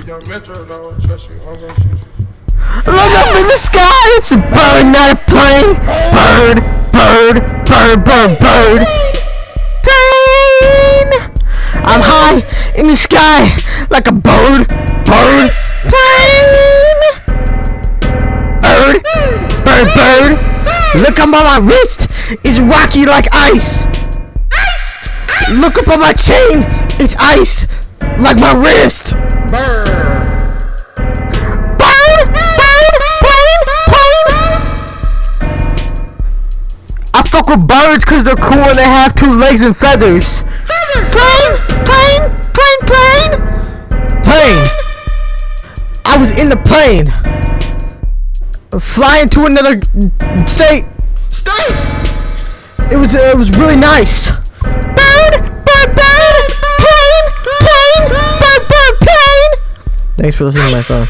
Young Metro, don't trust you, I'm gonna shoot you. Look up in the sky, it's a bird, not a plane. Bird, bird, bird, bird, bird. Plane. I'm high in the sky like a bird, bird, plane. Bird, bird, bird. Look up on my wrist, it's rocky like ice. Look up on my chain, it's ice like my wrist. Bird. I fuck with birds cause they're cool and they have 2 legs and feathers. Plane, plane, plane, plane. Plane. I was in the plane. Flying to another state. It was really nice. Bird, bird, bird. Plane, plane, bird, bird, plane. Thanks for listening to my song.